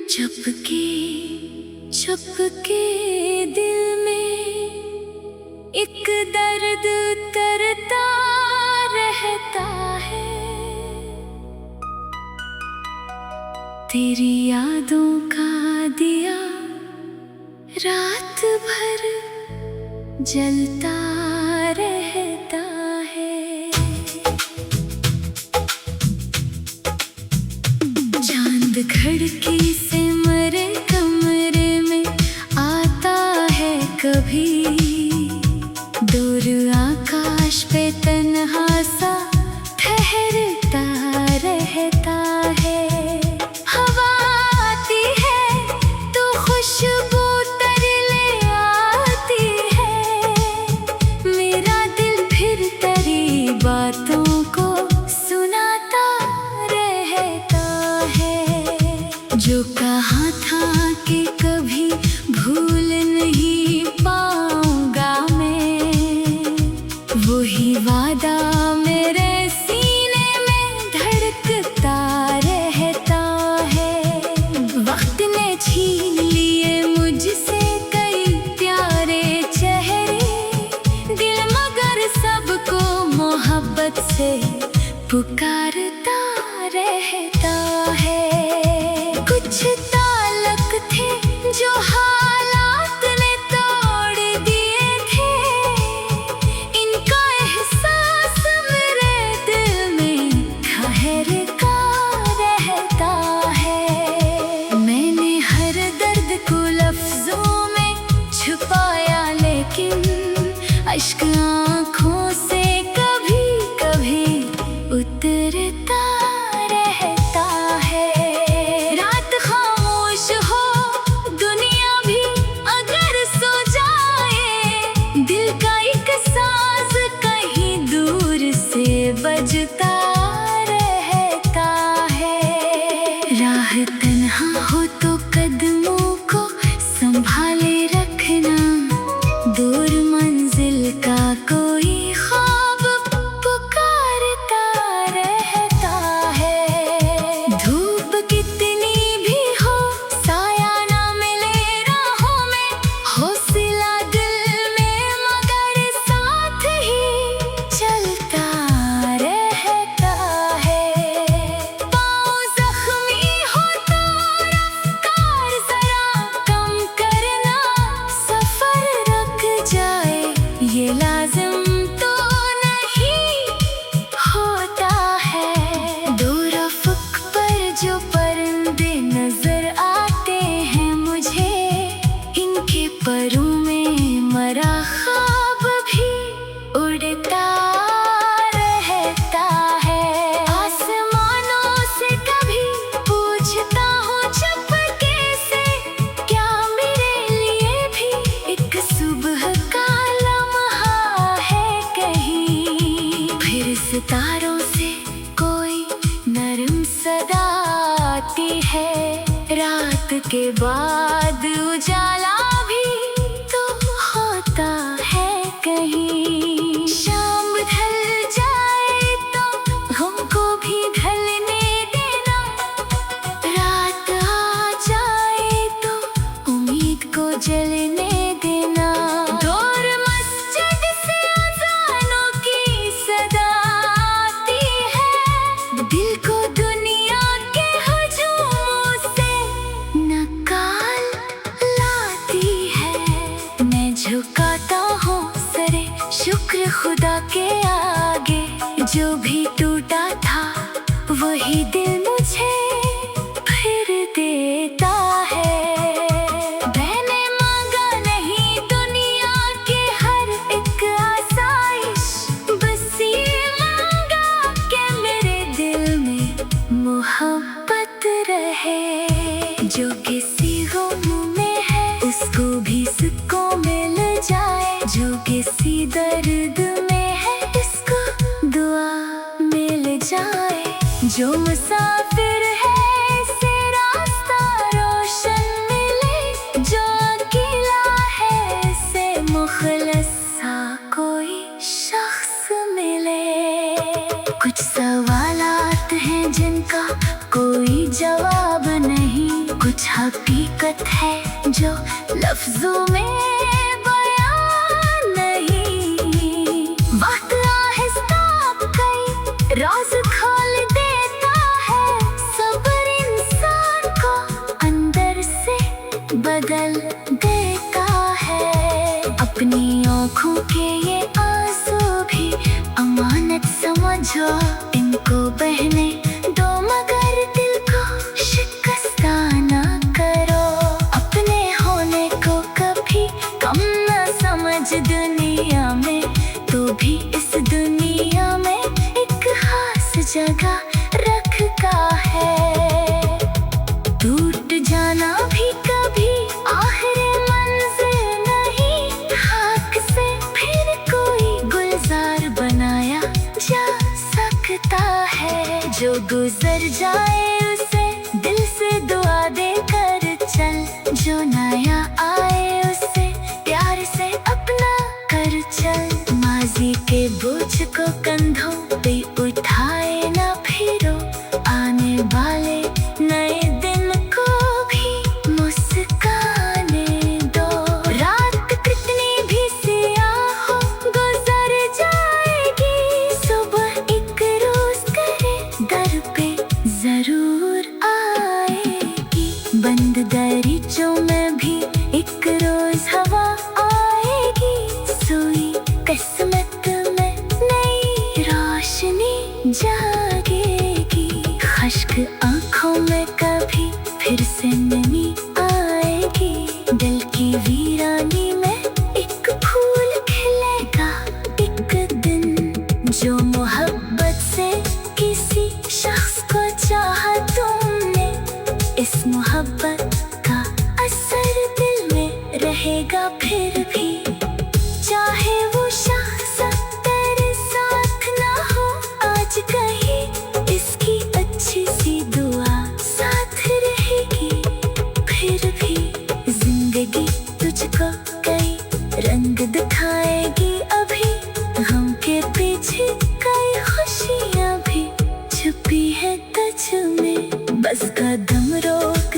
चुपके चुपके दिल में एक दर्द करता रहता है। तेरी यादों का दिया रात भर जलता रहता है। चांद खिड़की से मरे कमरे में आता है कभी, दूर आकाश पे तन्हा सा ठहरता रहता है। हवा आती है तो खुशबू तर ले आती है, मेरा दिल फिर तेरी बातों को सुनाता रहता है। जो कहा था कि कभी भूल नहीं पाऊंगा मैं, वही वादा मेरे सीने में धड़कता रहता है। वक्त ने छीन लिए मुझसे कई प्यारे चेहरे, दिल मगर सबको मोहब्बत से पुकारता रहता है। कुछ ताल्लुक थे जो हालात ने तोड़ दिए थे, इनका एहसास मेरे दिल में ठहरता रहता है। मैंने हर दर्द को लफ्जों में छुपाया, लेकिन अश्क आँखों से कभी कभी उतरता रहता है। रात खामोश हो दुनिया भी अगर सो जाए, दिल का एक साज कहीं दूर से बजता रहता है। राह तन्हा हो तो कदमों को संभाले रखना, दूर मंजिल का कोई ख्वाब पुकारता रहता है। धूप कितनी भी हो साया ना मिले राहों में, हौसला दिल में मगर साथ ही चलता रहता है। पाँव जख्मी हो तो रफ्तार जरा कम करना, सफर रुक जाए ये लाजिम तो नहीं होता है। दूर अफ़क़ पर जो परिंदे नजर आते हैं मुझे, इनके परों में मरा ख्वाब भी उड़ता रहता है। आसमानों से कभी पूछता हूँ चुपके से, क्या मेरे लिए भी एक सुबह का लम्हा है कहीं। फिर सितारों से कोई नरम सदा आती है, रात के बाद उजाला भी तो होता है कहीं। शाम ढल जाए तो हमको भी ढलने देना, रात आ जाए तो उम्मीद को जलने देना। दूर मस्जिद से अज़ानों की सदा आती है, दिल को दुनिया के हुजूम से निकाल लाती है। मैं झुकाता हूँ सरे शुक्र खुदा के आगे, जो भी टूटा था वही दिल मुझे फिर देता है। मैंने मांगा नहीं दुनिया के हर एक आसाइश, बस ये मांगा कि मेरे दिल में मोहब्बत रहे। जो किसी गम में है उसको भी सुकून मिल जाए, जो किसी दर्द में है इसको दुआ मिल जाए। जो मुसाफिर है इसे रास्ता रोशन मिले, जो अकेला है इसे मुखलिस सा कोई शख्स मिले। कुछ सवालात हैं जिनका कोई जवाब नहीं, कुछ हकीकत है जो लफ्जों में बयान नहीं। वक्त आहिस्ता कई राज खोल देता है, सब्र इंसान को अंदर से बदल देता है। अपनी आँखों के ये आंसू भी अमानत समझो, इनको बहने दो मगर दिल को शिकस्ता ना करो। अपने होने को कभी कम न समझ दुनिया में, तो भी इस दुनिया में एक खास जगह रखता है। टूट जाना भी कभी आखिरी मंजिल नहीं, खाक से फिर कोई गुलजार बनाया जा सकता है। जो गुजर जाए उसे दिल से दुआ दे कर चल, जो नया आए उसे प्यार से अपना कर चल। माजी के बोझ को कंधों पे उठाए ना फिरो, आने वाले नए दिन को भी मुस्काने दो। रात कितनी भी सियाह हो गुजर जाएगी, सुबह एक रोज करे दर पे जरूर आएगी। बंद दरीचों में भी एक रोज हवा आएगी, सोई किस्मत में नई रोशनी जागेगी। खश्क आँखों में कभी फिर से नमी आएगी, दिल की वीरानी में एक फूल खिलेगा एक दिन। जो मोहब्बत से किसी शख्स को चाहा तुमने, इस मोहब्बत का असर दिल में रहेगा फिर भी। चाहे वो शख्स तेरे साथ ना हो आज कहीं, इसकी अच्छी सी दुआ साथ रहेगी फिर भी। जिंदगी तुझको कई रंग दिखाएगी अभी, गम के पीछे कई खुशियाँ भी छुपी है तुझ में। बस कदम रोक